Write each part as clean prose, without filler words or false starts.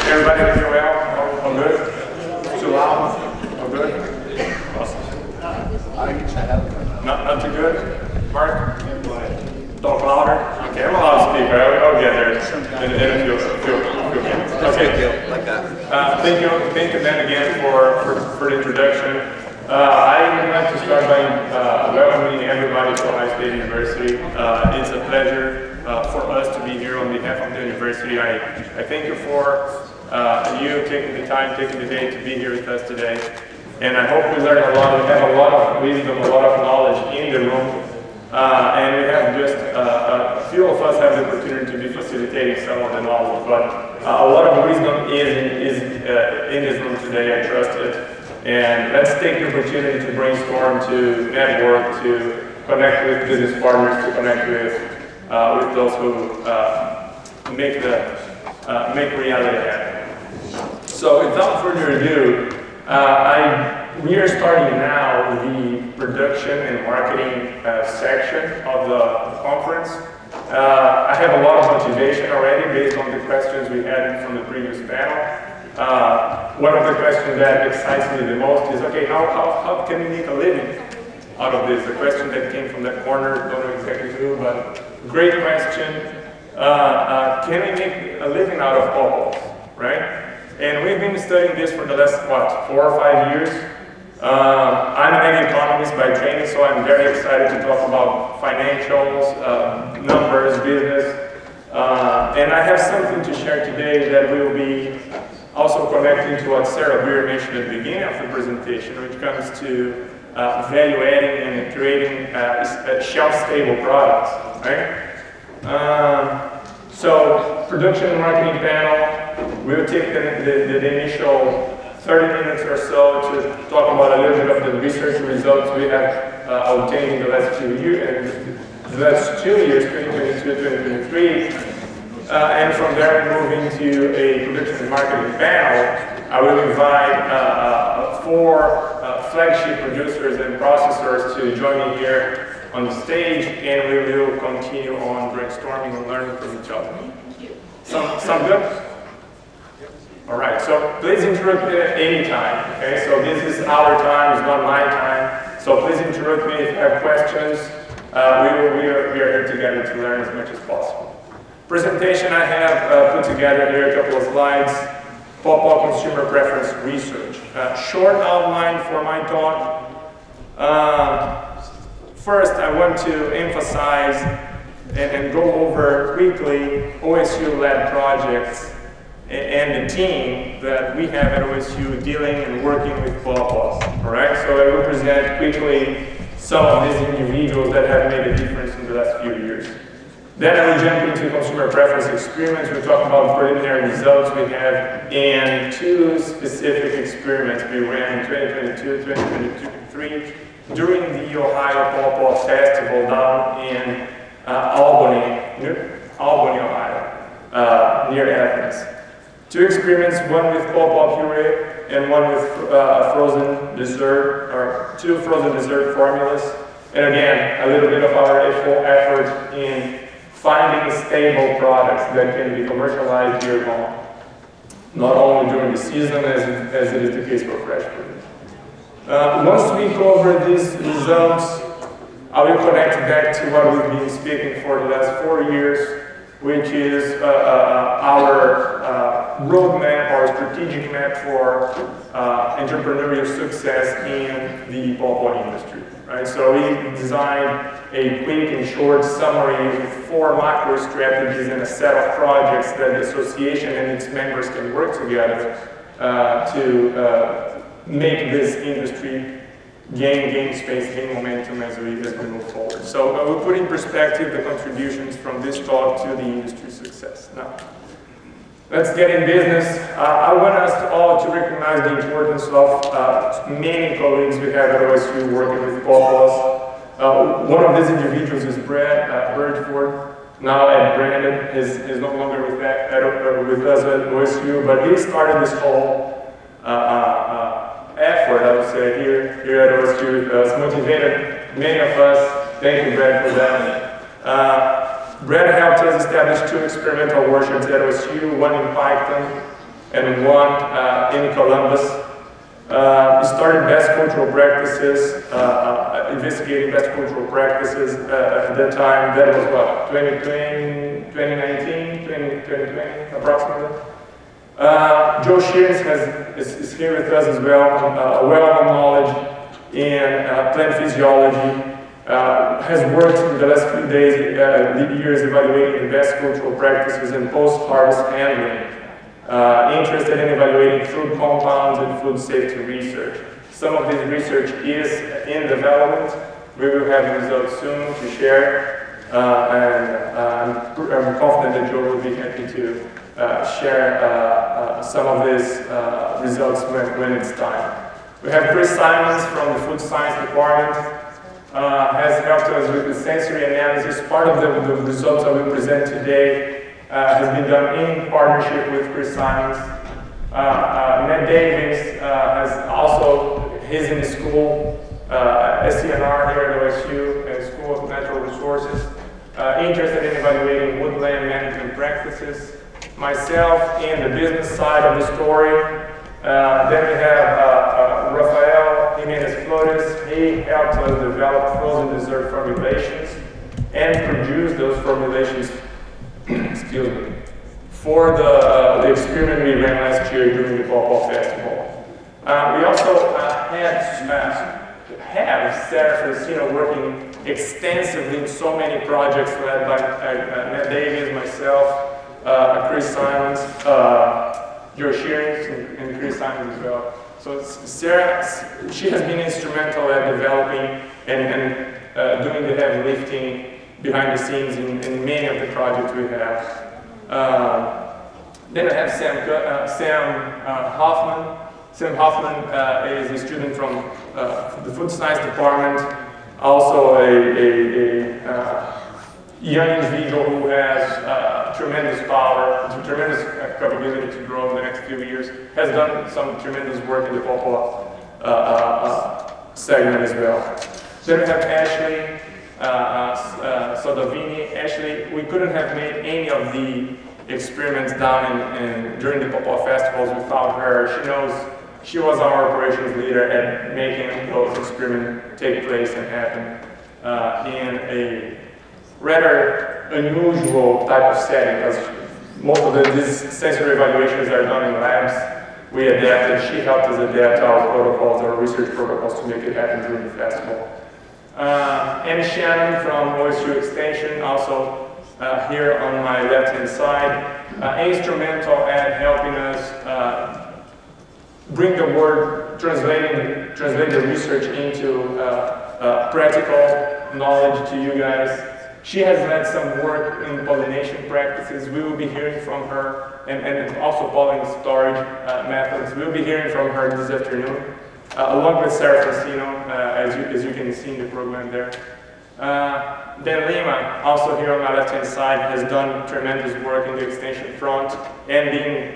Everybody doing well? All good? Too loud? All good? Awesome. Not too good? Mark? Talk louder? Okay, I'm a loudspeaker. I'll get there in a few minutes. Okay. Like that. Thank you Ben again for the introduction. I would like to start by welcoming everybody to Ohio State University. It's a pleasure for us to be here on behalf of the university. I thank you for you taking the time, taking the day to be here with us today. And I hope we learn a lot, we have a lot of wisdom, a lot of knowledge in the room. And we have just a few of us have the opportunity to be facilitating some of the knowledge, but a lot of wisdom is in this room today, I trust it. And let's take the opportunity to brainstorm, to network, to connect with business partners, to connect with those who make reality happen. So without further ado, we are starting now the production and marketing section of the conference. I have a lot of motivation already based on the questions we had from the previous panel. One of the questions that excites me the most is, okay, how can we make a living out of this? A question that came from that corner, don't know exactly who, but great question. Can we make a living out of Pawpaw, right? And we've been studying this for the last, 4 or 5 years. I'm an economist by training, so I'm very excited to talk about financials, numbers, business. And I have something to share today that will be also connecting to what Sarah Beer mentioned at the beginning of the presentation, which comes to value adding and creating shelf-stable products, right? So, production and marketing panel, we'll take the initial 30 minutes or so to talk about a little bit of the research results we have obtained in the last 2 years, 2022, 2023. And from there, we move into a production and marketing panel. I will invite 4 flagship producers and processors to join me here on the stage, and we will continue on brainstorming and learning from each other. Sound good? All right, so please interrupt me at any time, okay? So this is our time, it's not my time. So please interrupt me if you have questions. We are here together to learn as much as possible. Presentation I have put together here, a couple of slides. Pawpaw Consumer Preference Research. Short outline for my talk. First, I want to emphasize and go over quickly OSU-led projects and the team that we have at OSU dealing and working with Pawpaws. All right, so I will present quickly some of these individuals that have made a difference in the last few years. Then I will jump into consumer preference experiments. We'll talk about preliminary results we have in 2 specific experiments we ran in 2022, 2023 during the Ohio Pawpaw Festival down in Albany, Ohio, near Athens. 2 experiments, one with Pawpaw puree and one with frozen dessert, or 2 frozen dessert formulas. And again, a little bit of our effort in finding stable products that can be commercialized year long, not only during the season as it is the case for fresh produce. Once we cover these results, I will connect back to what we've been speaking for the last 4 years, which is our roadmap, our strategic map for entrepreneurial success in the pawpaw industry. Right? So we designed a quick and short summary with 4 macro strategies and a set of projects that the association and its members can work together to make this industry gain space, gain momentum as we move forward. So we'll put in perspective the contributions from this talk to the industry success. Now, let's get in business. I want us all to recognize the importance of many colleagues we have at OSU working with Pawpaws. One of these individuals is Brad Birdford, now at Brandon. Is no longer with us at OSU, but he started this whole effort, I would say, here at OSU with us, motivated many of us. Thank you, Brad, for that. Brad helped us establish 2 experimental workshops at OSU, one in Python and one in Columbus. We started best cultural practices, investigating best cultural practices at that time. That was what, 2019, 2020 approximately. Joe Shearings is here with us as well, a wealth of knowledge in plant physiology. Has worked in the last few years evaluating the best cultural practices in post-harvest handling. Interested in evaluating food compounds and food safety research. Some of this research is in development. We will have results soon to share, and I'm confident that Joe will be happy to share some of these results when it's time. We have Chris Simons from the Food Science Department. Has helped us with the sensory analysis. Part of the results I will present today has been done in partnership with Chris Simons. Matt Davis has also, he's in the school, SCNR here at OSU, School of Natural Resources, interested in evaluating woodland management practices. Myself in the business side of the story. Then we have Rafael Jimenez Flores. He helped us develop frozen dessert formulations and produce those formulations excuse me, for the experiment we ran last year during the Pawpaw Festival. We also have Sarah Francino working extensively in so many projects led by Matt Davies, myself, Chris Simons, Joe Shearings, and Chris Simons as well. So Sarah, she has been instrumental at developing and doing the heavy lifting behind the scenes in many of the projects we have. Then I have Sam Hoffman. Sam Hoffman is a student from the Food Science Department, also a young individual who has tremendous power, tremendous capability to grow in the next few years, has done some tremendous work in the Pawpaw segment as well. Then we have Ashley Sodovini. Ashley, we couldn't have made any of the experiments done during the Pawpaw festivals without her. She was our operations leader at making those experiments take place and happen in a rather unusual type of setting, because most of these sensory evaluations are done in labs. We adapted, she helped us adapt our protocols, our research protocols to make it happen during the festival. Annie Shannon from OSU Extension, also here on my left-hand side, instrumental at helping us bring the word, translate the research into practical knowledge to you guys. She has led some work in pollination practices. We will be hearing from her, and also pollen storage methods. We'll be hearing from her this afternoon, along with Sarah Francino, as you can see in the program there. Dan Lima, also here on my left-hand side, has done tremendous work in the extension front, and being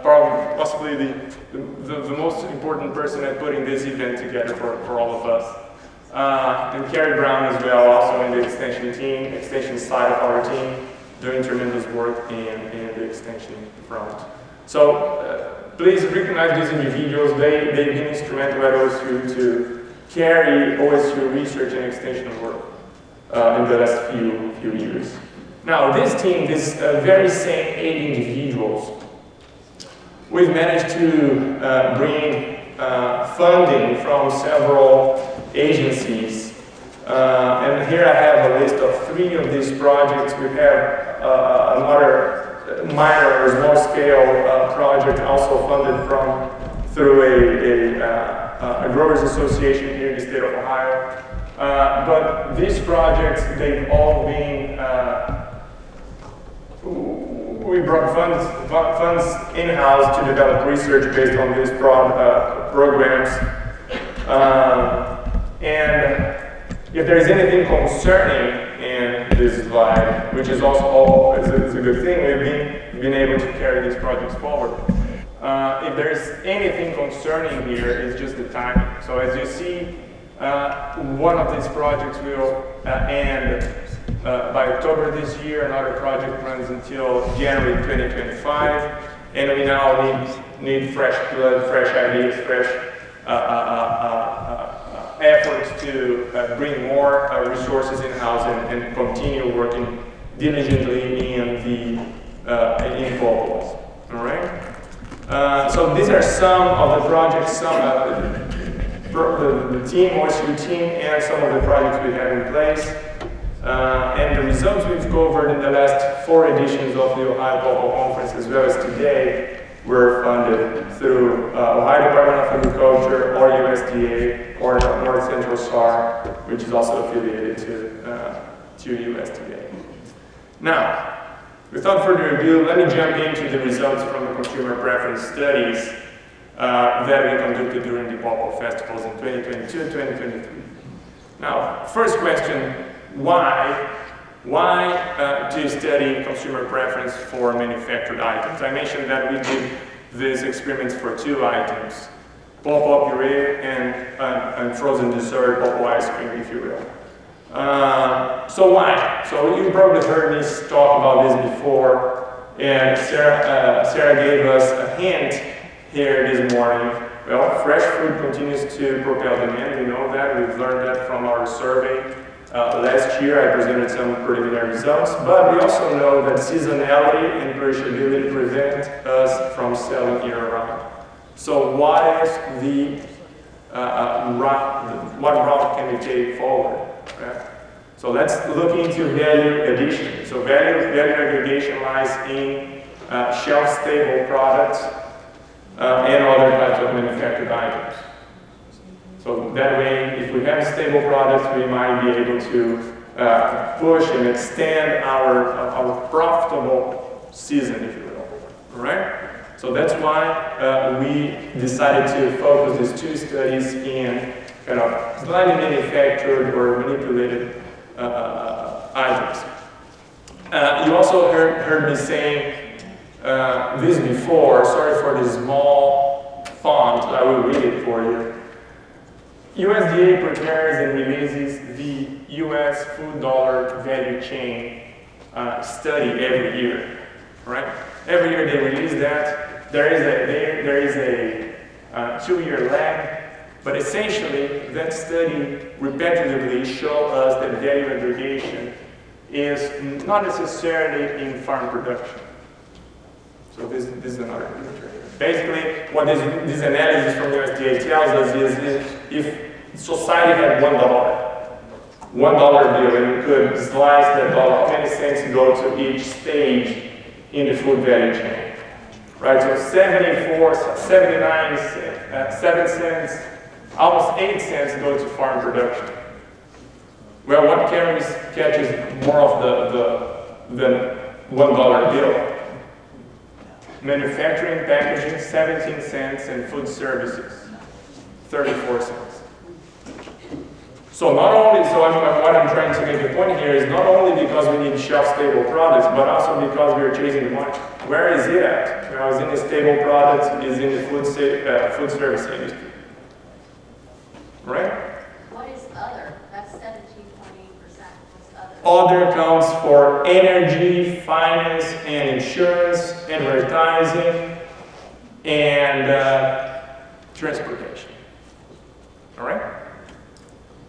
possibly the most important person at putting this event together for all of us. And Carrie Brown as well, also in the extension side of our team, doing tremendous work in the extension front. So please recognize these individuals. They've been instrumental at OSU to carry OSU research and extension work in the last few years. Now this team, this very same 8 individuals, we've managed to bring funding from several agencies. And here I have a list of 3 of these projects. We have another minor or small scale project also funded through a growers association here in the state of Ohio. But these projects, they've all been, we brought funds in-house to develop research based on these programs. And if there is anything concerning in this slide, which is also is a good thing, we've been able to carry these projects forward. If there is anything concerning here, it's just the timing. So as you see, one of these projects will end by October this year. Another project runs until January 2025. and we now need fresh blood, fresh ideas, fresh efforts to bring more resources in-house and continue working diligently in Pawpaws. All right. So these are some of the projects, the team, OSU team, and some of the projects we have in place. And the results we've covered in the last 4 editions of the Ohio Pawpaw Conference, as well as today, were funded through Ohio Department of Agriculture or USDA or North Central SAR, which is also affiliated to USDA. Now, without further ado, let me jump into the results from the consumer preference studies that we conducted during the Pawpaw festivals in 2022 and 2023. Now, first question, why to study consumer preference for manufactured items? I mentioned that we did these experiments for 2 items, Pawpaw puree and frozen dessert, Pawpaw ice cream, if you will. So why? So you probably heard me talk about this before, and Sarah gave us a hint here this morning. Well, fresh food continues to propel demand. We know that. We've learned that from our survey. Last year I presented some preliminary results, but we also know that seasonality and perishability prevent us from selling year-round. So what is what route can we take forward? Right? So let's look into value addition. So value aggregation lies in shelf-stable products and other types of manufactured items. So that way, if we have stable products, we might be able to push and extend our profitable season, if you will. All right? So that's why we decided to focus these 2 studies in kind of slightly manufactured or manipulated items. You also heard me saying this before. Sorry for the small font. I will read it for you. USDA prepares and releases the U.S. food dollar value chain study every year. Right? Every year they release that. There is a 2-year lag, but essentially that study repetitively shows us that value aggregation is not necessarily in farm production. So this is another picture. Basically, what this analysis from USDA tells us is if society had $1 bill, and we could slice that dollar, how many cents go to each stage in the food value chain? Right, so 79 cents, 7 cents, almost 8 cents go to farm production. Well, what catches more of the $1 bill? Manufacturing, packaging, 17 cents, and food services, 34 cents. So what I'm trying to make the point here is not only because we need shelf-stable products, but also because we are chasing the money. Where is it at? Well, it's in the stable products, it's in the food service industry. Right? What is other? That's 17.8%. What's other? Other counts for energy, finance, and insurance, advertising, and transportation. All right?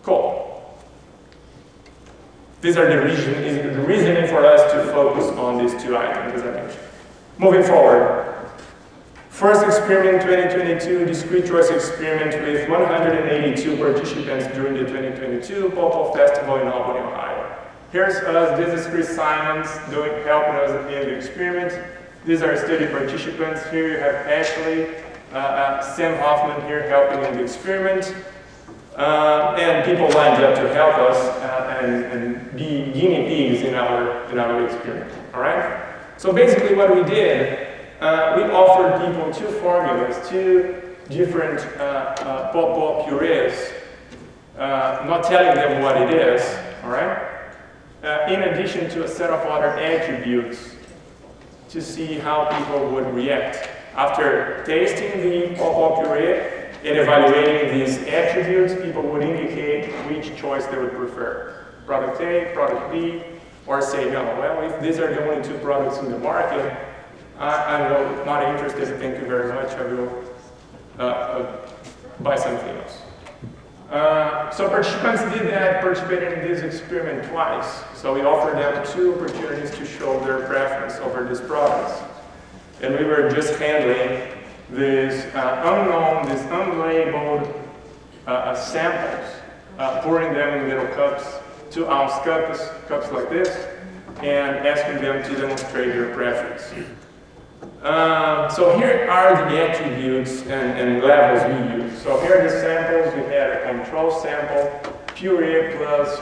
Cool. These are the reasoning for us to focus on these 2 items, as I mentioned. Moving forward. First experiment 2022, discrete choice experiment with 182 participants during the 2022 Pawpaw Festival in Albany, Ohio. Here's us, this is Chris Simons helping us in the experiment. These are study participants. Here you have Ashley, Sam Hoffman here helping in the experiment. And people lined up to help us and be guinea pigs in our experiment. All right? So basically what we did, we offered people 2 formulas, 2 different Pawpaw purees, not telling them what it is, all right? In addition to a set of other attributes to see how people would react. After tasting the Pawpaw puree and evaluating these attributes, people would indicate which choice they would prefer. Product A, product B, or say no. Well, if these are the only 2 products in the market, I'm not interested, thank you very much, I will buy something else. So participants did that, participated in this experiment twice. So we offered them 2 opportunities to show their preference over these products. And we were just handling these unknown, these unlabeled samples, pouring them in little cups, 2-ounce cups like this, and asking them to demonstrate their preference. So here are the attributes and levels we use. So here are the samples. We had a control sample, puree plus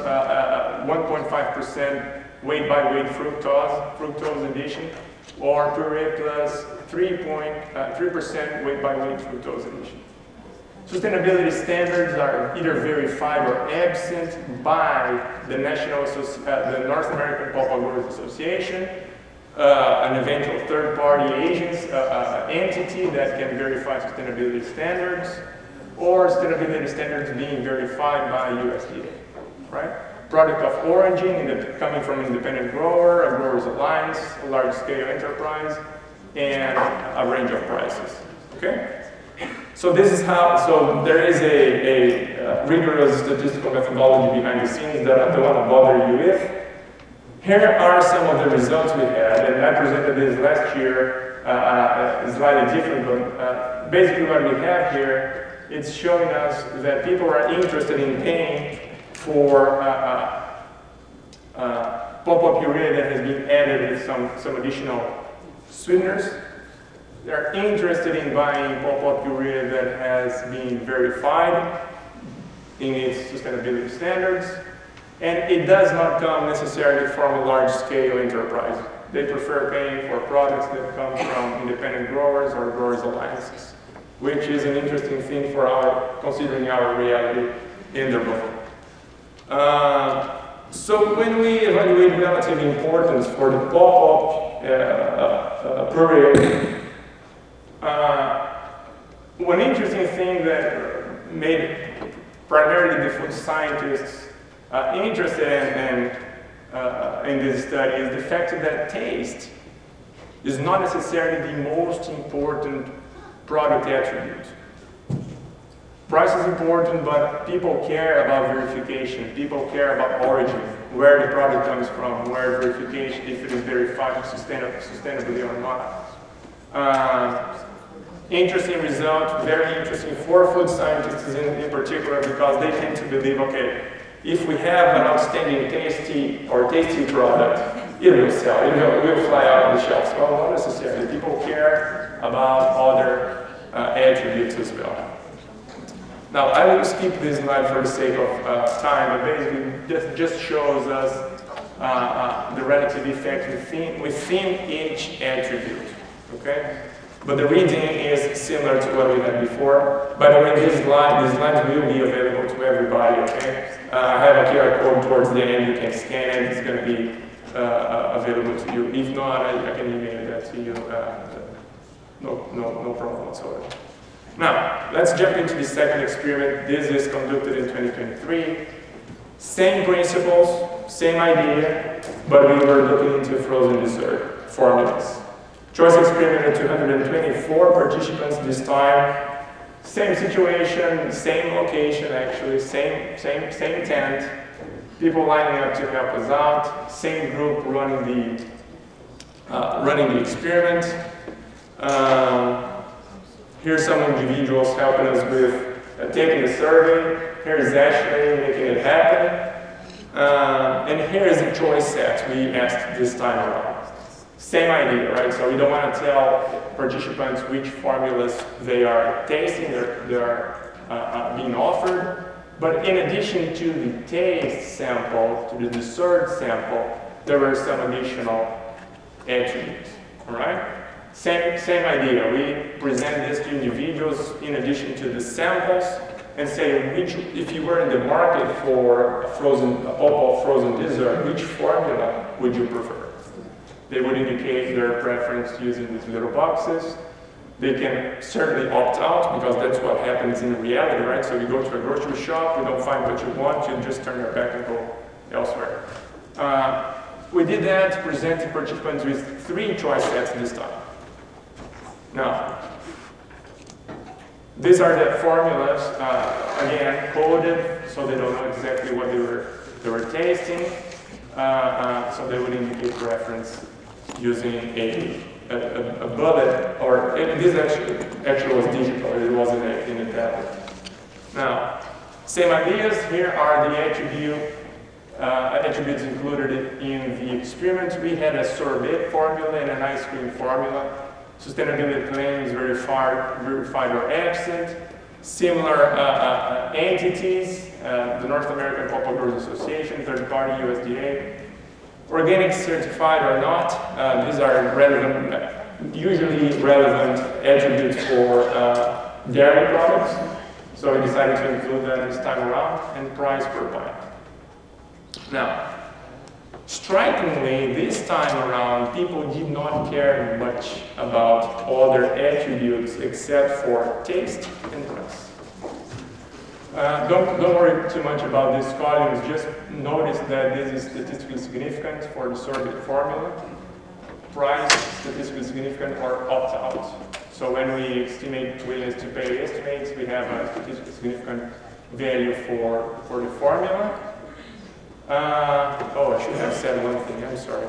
1.5% weight-by-weight fructose addition, or puree plus 3% weight-by-weight fructose addition. Sustainability standards are either verified or absent by the the North American Pawpaw Growers Association, an eventual third-party entity that can verify sustainability standards, or sustainability standards being verified by USDA, right? Product of origin coming from independent grower, a growers alliance, a large-scale enterprise, and a range of prices, okay? So this is how, so there is a rigorous statistical methodology behind the scenes that I don't want to bother you with. Here are some of the results we had, and I presented this last year, slightly different, but basically what we have here, it's showing us that people are interested in paying for pawpaw puree that has been added with some additional sweeteners. They're interested in buying pawpaw puree that has been verified in its sustainability standards. And it does not come necessarily from a large-scale enterprise. They prefer paying for products that come from independent growers or growers alliances, which is an interesting thing for considering our reality in the world. So when we evaluate relative importance for the pawpaw puree, one interesting thing that made primarily the food scientists interested in this study is the fact that taste is not necessarily the most important product attribute. Price is important, but people care about verification. People care about origin, where the product comes from, where verification, if it is verified sustainably or not. Interesting result, very interesting for food scientists in particular, because they tend to believe, okay, if we have an outstanding tasty product, it will sell, it will fly out on the shelves. Well, not necessarily. People care about other attributes as well. Now, I will skip this slide for the sake of time, but basically just shows us the relative effect within each attribute, okay? But the reading is similar to what we had before. By the way, these slides will be available to everybody, okay? I have a QR code towards the end, you can scan it, it's going to be available to you. If not, I can email that to you, no problem whatsoever. Now, let's jump into the second experiment. This is conducted in 2023. Same principles, same idea, but we were looking into frozen dessert formulas. Choice experiment of 224 participants this time. Same situation, same location actually, same tent. People lining up to help us out. Same group running the experiment. Here's some individuals helping us with taking the survey. Here's Ashley making it happen. And here is the choice set we asked this time around. Same idea, right? So we don't want to tell participants which formulas they are tasting, they are being offered. But in addition to the taste sample, to the dessert sample, there were some additional attributes, all right? Same idea. We present this to individuals in addition to the samples and say, if you were in the market for a pawpaw frozen dessert, which formula would you prefer? They would indicate their preference using these little boxes. They can certainly opt out because that's what happens in reality, right? So you go to a grocery shop, you don't find what you want, you just turn your back and go elsewhere. We did that, presented participants with 3 choice sets this time. Now, these are the formulas, again, coded, so they don't know exactly what they were tasting, so they would indicate reference using a bullet, or this actually was digital, it wasn't in a tablet. Now, same ideas, here are the attributes included in the experiment. We had a sorbet formula and an ice cream formula. Sustainability claims verified or absent. Similar entities, the North American Pawpaw Growers Association, third party, USDA. Organic certified or not, these are usually relevant attributes for dairy products. So we decided to include that this time around, and price per pint. Now, strikingly, this time around, people did not care much about other attributes except for taste and price. Don't worry too much about these columns, just notice that this is statistically significant for the sorbet formula. Price, statistically significant or opt-out. So when we estimate willingness to pay estimates, we have a statistically significant value for the formula. Oh, I should have said one thing, I'm sorry.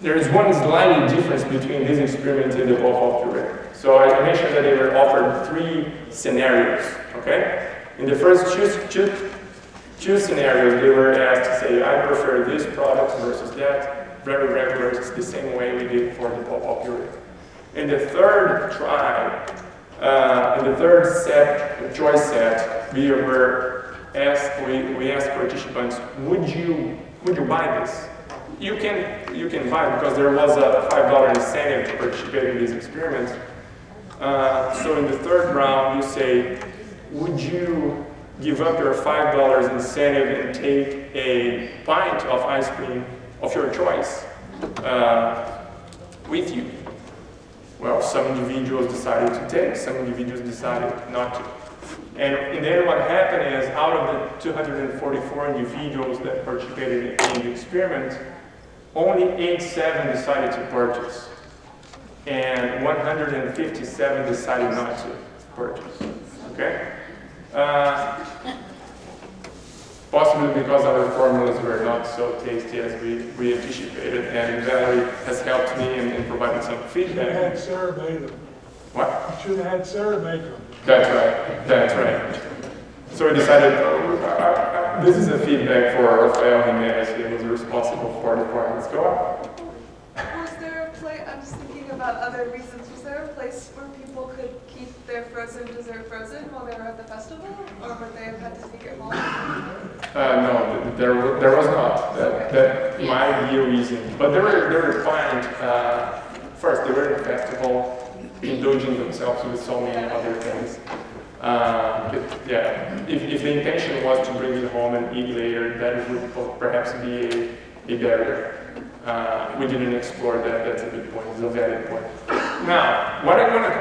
There is one slight difference between this experiment and the Pawpaw puree. So I mentioned that they were offered 3 scenarios, okay? In the first two scenarios, they were asked to say, I prefer this product versus that, very regular, it's the same way we did for the Pawpaw puree. In the third try, in the third choice set, we asked participants, would you buy this? You can buy it because there was a $5 incentive to participate in this experiment. So in the third round, you say, would you give up your $5 incentive and take a pint of ice cream of your choice with you? Well, some individuals decided to take, some individuals decided not to. And then what happened is, out of the 244 individuals that participated in the experiment, only 87 decided to purchase, and 157 decided not to purchase, okay? Possibly because our formulas were not so tasty as we anticipated, and Valerie has helped me and provided some feedback. You had Sarah made them. What? You should have had Sarah make them. That's right. So we decided, this is a feedback for Rafael Jimenez, he was responsible for the formulas. Go on. Was there a place, I'm just thinking about other reasons, was there a place where people could keep their frozen dessert frozen while they were at the festival? Or would they have had to take it home? No, there was not. That might be a reason. But they were fine. First, they were in a festival, indulging themselves with so many other things. Yeah, if the intention was to bring it home and eat later, that would perhaps be a barrier. We didn't explore that. That's a good point. It's a valid point. Now, what I'm going to,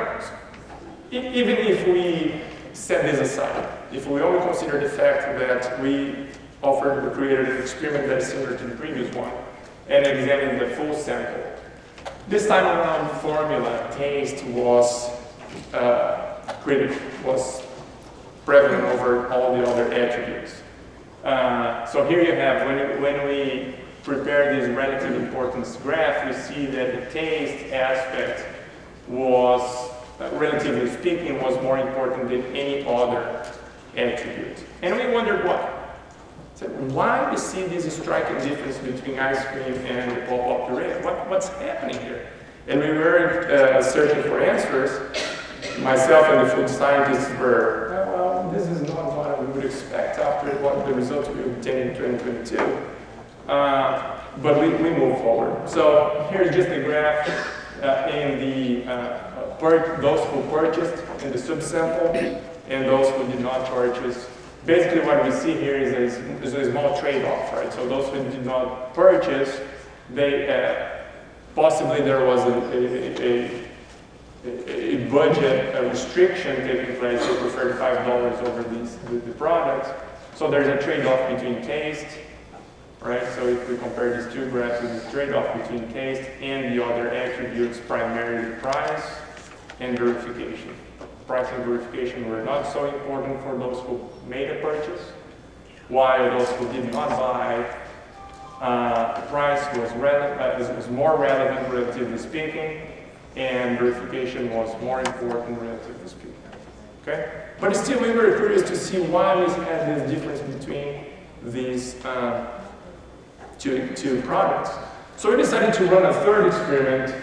even if we set this aside, if we only consider the fact that we created an experiment that is similar to the previous one, and examined the full sample, this time around, formula taste was prevalent over all the other attributes. So here you have, when we prepare this relative importance graph, we see that the taste aspect was, relatively speaking, was more important than any other attribute. And we wondered why. So why we see this striking difference between ice cream and the Pawpaw puree? What's happening here? And we were searching for answers. Myself and the food scientists were, well, this is not what we would expect after what the results we obtained in 2022. But we move forward. So here's just a graph in the those who purchased in the subsample and those who did not purchase. Basically, what we see here is a small trade-off, right? So those who did not purchase, they possibly there was a budget restriction taking place. They preferred $5 over the product. So there's a trade-off between taste right? So if we compare these two graphs with the trade-off between taste and the other attributes, primarily price and verification. Price and verification were not so important for those who made a purchase, while those who did not buy, price was more relevant, relatively speaking, and verification was more important, relatively speaking. Okay? But still, we were curious to see why we had this difference between these two products. So we decided to run a third experiment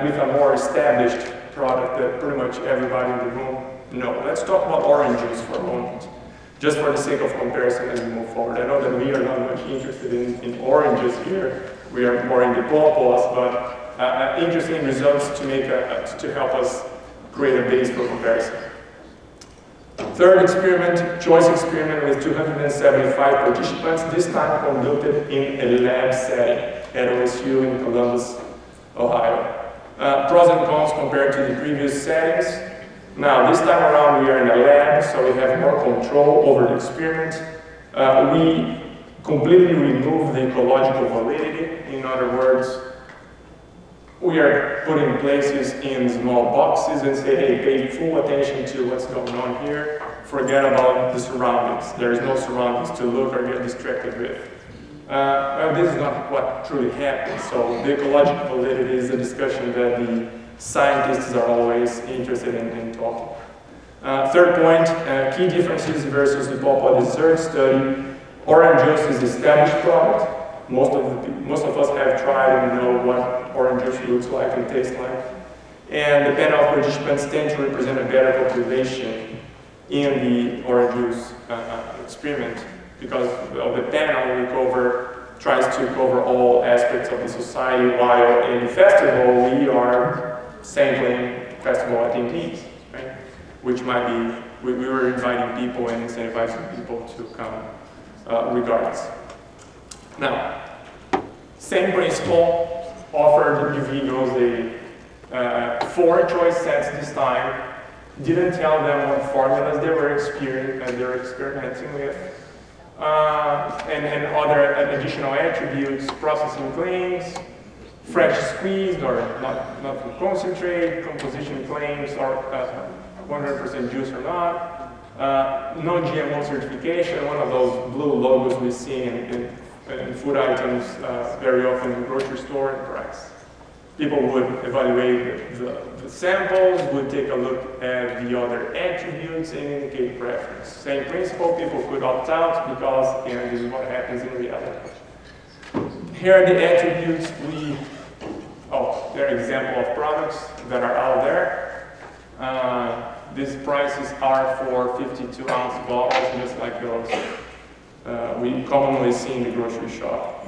with a more established product that pretty much everybody in the room knows. Let's talk about orange juice for a moment, just for the sake of comparison as we move forward. I know that we are not much interested in oranges here. We are more in the pawpaws, but interesting results to help us create a base for comparison. Third experiment, choice experiment with 275 participants, this time conducted in a lab setting at OSU in Columbus, Ohio. Pros and cons compared to the previous settings. Now, this time around we are in a lab, so we have more control over the experiment. We completely remove the ecological validity. In other words, we are putting places in small boxes and say, hey, pay full attention to what's going on here. Forget about the surroundings. There is no surroundings to look or get distracted with. Well, this is not what truly happens. So the ecological validity is a discussion that the scientists are always interested in talking. Third point, key differences versus the Pawpaw dessert study. Orange juice is an established product. Most of us have tried and know what orange juice looks like and tastes like. And the panel of participants tend to represent a better population in the orange juice experiment because of the panel tries to cover all aspects of the society, while in the festival we are sampling festival attendees, right? Which might be, we were inviting people and incentivizing people to come regardless. Now, same principle offered UV knows 4 choice sets this time. Didn't tell them what formulas they were experimenting with. And other additional attributes, processing claims, fresh squeezed or not from concentrate, composition claims, or 100% juice or not, no GMO certification, one of those blue logos we see in food items very often in the grocery store, and price. People would evaluate the samples, would take a look at the other attributes and indicate preference. Same principle, people could opt out because, again, this is what happens in reality. Here are the attributes they're example of products that are out there. These prices are for 52-ounce bottles, just like those we commonly see in the grocery shop.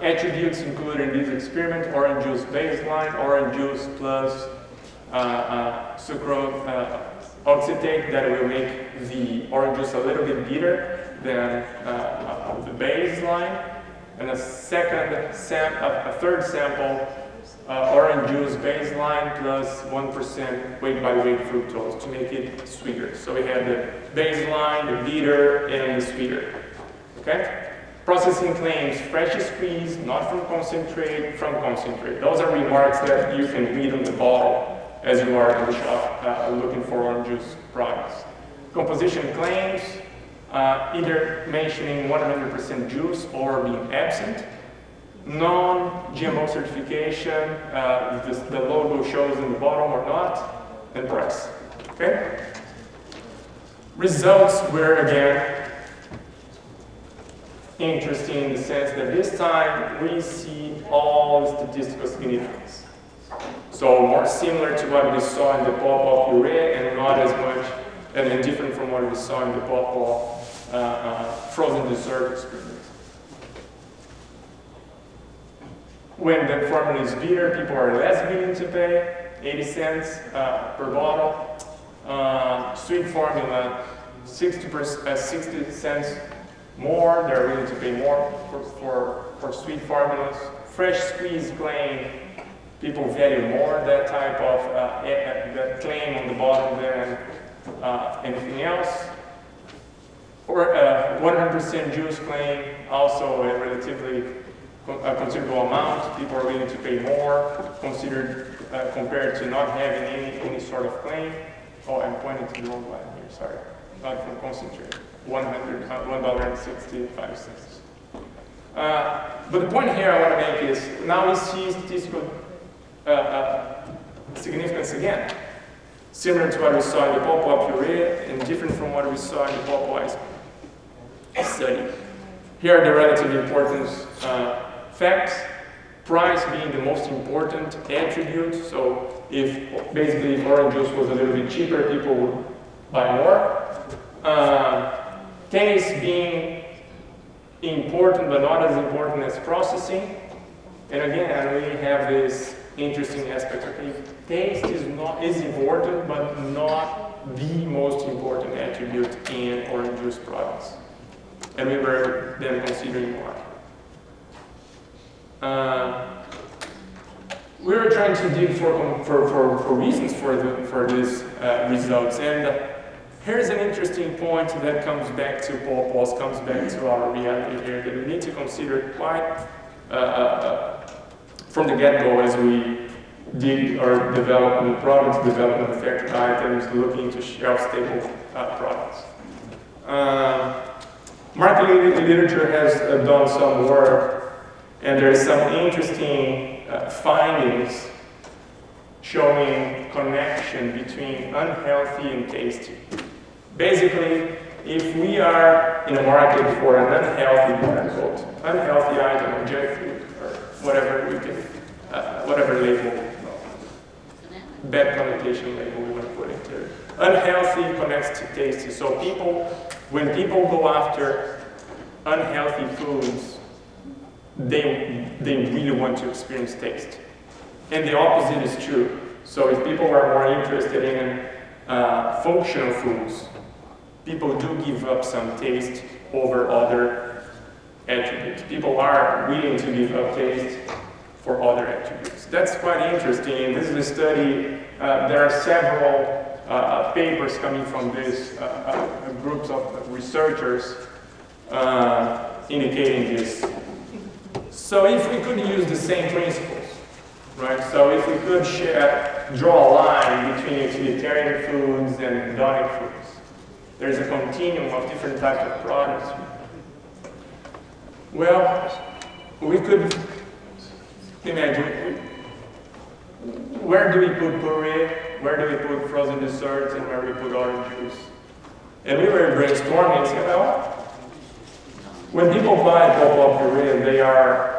Attributes included in this experiment: orange juice baseline, orange juice plus sucrose oxidate that will make the orange juice a little bit bitter than the baseline, and a third sample, orange juice baseline plus 1% weight by weight fructose to make it sweeter. So we have the baseline, the bitter, and the sweeter. Okay? Processing claims: fresh squeezed, not from concentrate, from concentrate. Those are remarks that you can read on the bottle as you are in the shop looking for orange juice products. Composition claims, either mentioning 100% juice or being absent. Non-GMO certification, the logo shows in the bottom or not, and price. Okay? Results were, again, interesting in the sense that this time we see all statistical significance. So more similar to what we saw in the Pawpaw puree and not as much, and different from what we saw in the Pawpaw frozen dessert experiment. When the formula is bitter, people are less willing to pay, 80 cents per bottle. Sweet formula, 60 cents more, they're willing to pay more for sweet formulas. Fresh squeeze claim, people value more that type of that claim on the bottom than anything else. For 100% juice claim, also a relatively considerable amount. People are willing to pay more considered compared to not having any sort of claim. Oh, I'm pointing to the wrong line here, sorry. Not from concentrate. $1.65. But the point here I want to make is now we see statistical significance again. Similar to what we saw in the Pawpaw puree and different from what we saw in the Pawpaw study. Here are the relative importance facts. Price being the most important attribute. So if orange juice was a little bit cheaper, people would buy more. Taste being important but not as important as processing. And again, we have this interesting aspect. Okay, taste is important but not the most important attribute in orange juice products. And we were then considering why. We were trying to dig for reasons for these results, and here's an interesting point that comes back to Pawpaws, comes back to our reality here that we need to consider quite from the get-go as we did our development products, develop manufactured items, looking into shelf-stable products. Market literature has done some work, and there is some interesting findings showing connection between unhealthy and tasty. Basically, if we are in a market for an unhealthy, unhealthy item or junk food or whatever we can, whatever label, bad connotation label we want to put into it. Unhealthy connects to tasty. So when people go after unhealthy foods, they really want to experience taste. And the opposite is true. So if people are more interested in functional foods, people do give up some taste over other attributes. People are willing to give up taste for other attributes. That's quite interesting. This is a study. There are several papers coming from these groups of researchers indicating this. So if we could use the same principles, right? So if we could draw a line between utilitarian foods and hedonic foods, there's a continuum of different types of products. Well, we could imagine, where do we put puree, where do we put frozen desserts, and where do we put orange juice? And we were brainstorming and said, well, when people buy Pawpaw puree, they are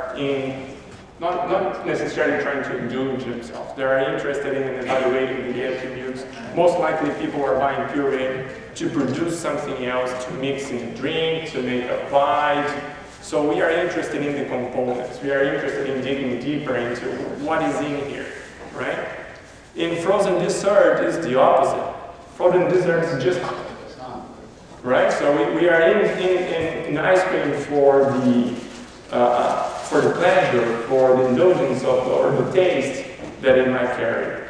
not necessarily trying to indulge themselves. They are interested in evaluating the attributes. Most likely people are buying puree to produce something else, to mix in a drink, to make a pie. So we are interested in the components. We are interested in digging deeper into what is in here, right? In frozen dessert, it's the opposite. Frozen dessert is just, right? So we are in ice cream for the pleasure, for the indulgence of or the taste that it might carry.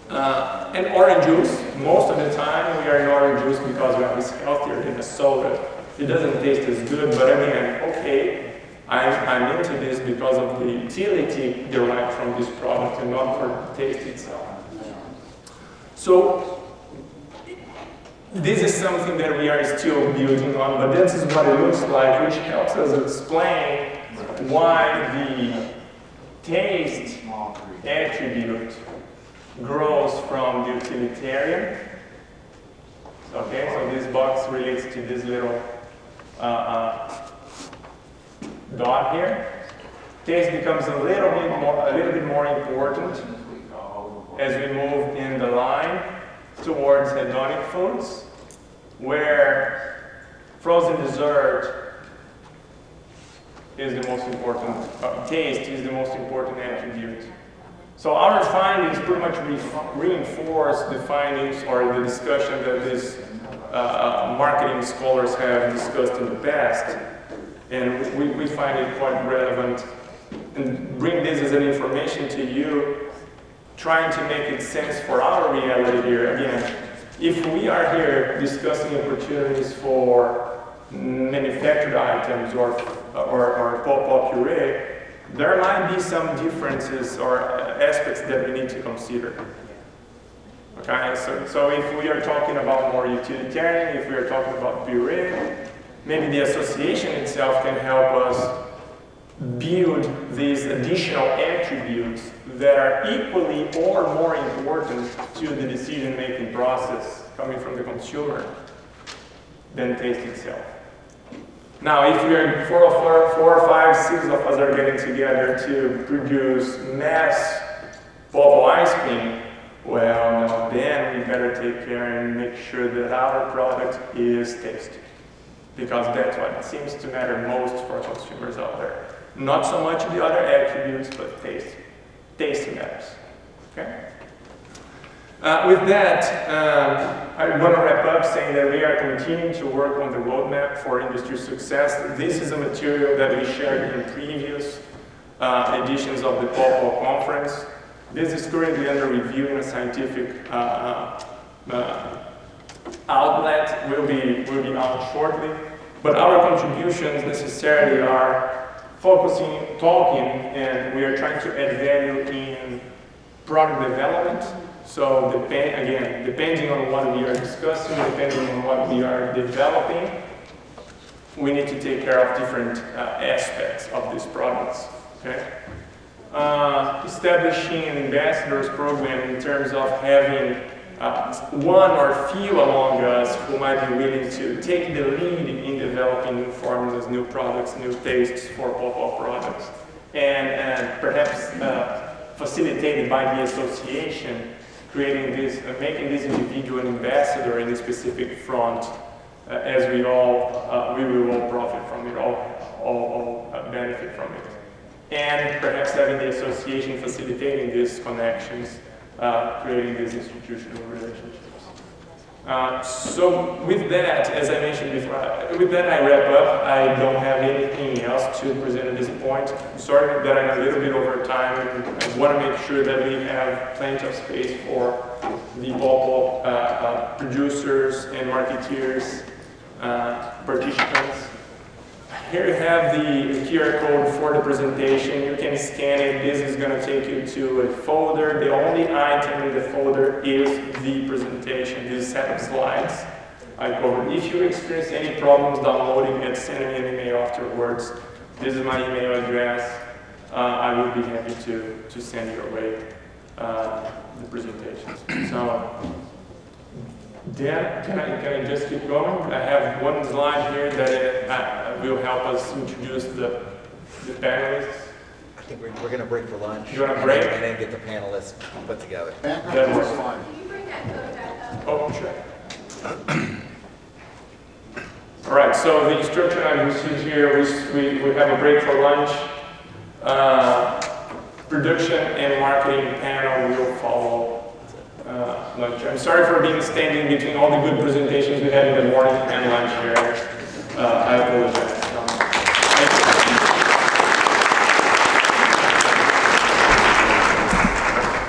And orange juice, most of the time we are in orange juice because it's healthier than a soda. It doesn't taste as good, but again, okay, I'm into this because of the utility derived from this product and not for the taste itself. So this is something that we are still building on, but this is what it looks like, which helps us explain why the taste attribute grows from the utilitarian. Okay, so this box relates to this little dot here. Taste becomes a little bit more important as we move in the line towards hedonic foods, where frozen dessert is the most important, taste is the most important attribute. So our findings pretty much reinforce the findings or the discussion that these marketing scholars have discussed in the past. And we find it quite relevant and bring this as an information to you, trying to make it sense for our reality here. Again, if we are here discussing opportunities for manufactured items or Pawpaw puree, there might be some differences or aspects that we need to consider. Okay, so if we are talking about more utilitarian, if we are talking about puree, maybe the association itself can help us build these additional attributes that are equally or more important to the decision-making process coming from the consumer than taste itself. Now, if we are four or five, six of us are getting together to produce mass Pawpaw ice cream, well, now then we better take care and make sure that our product is tasty, because that's what seems to matter most for consumers out there. Not so much the other attributes, but taste. Taste matters. Okay. With that, I want to wrap up saying that we are continuing to work on the roadmap for industry success. This is a material that we shared in previous editions of the Pawpaw conference. This is currently under review in a scientific outlet. Will be out shortly. But our contributions necessarily are focusing, talking, and we are trying to add value in product development. So depending on what we are discussing, depending on what we are developing, we need to take care of different aspects of these products. Okay? Establishing an ambassadors program in terms of having one or few among us who might be willing to take the lead in developing new formulas, new products, new tastes for Pawpaw products, and perhaps facilitated by the association, creating this, making this individual an ambassador in a specific front, as we will all profit from it, all benefit from it. And perhaps having the association facilitating these connections, creating these institutional relationships. So with that, as I mentioned before, with that I wrap up. I don't have anything else to present at this point. I'm sorry that I'm a little bit over time. I want to make sure that we have plenty of space for the Pawpaw producers and marketeers, participants. Here you have the QR code for the presentation. You can scan it. This is going to take you to a folder. The only item in the folder is the presentation, this set of slides I covered. If you experience any problems downloading it, send me an email afterwards. This is my email address. I will be happy to send your way the presentations. So, Dan, can I just keep going? I have one slide here that will help us introduce the panelists. I think we're going to break for lunch. You want to break? And then get the panelists put together. That works. Can you bring that code back up? Oh, sure. All right, so the instruction I received here is we have a break for lunch. Production and marketing panel will follow lunch. I'm sorry for being standing between all the good presentations we had in the morning and lunch here.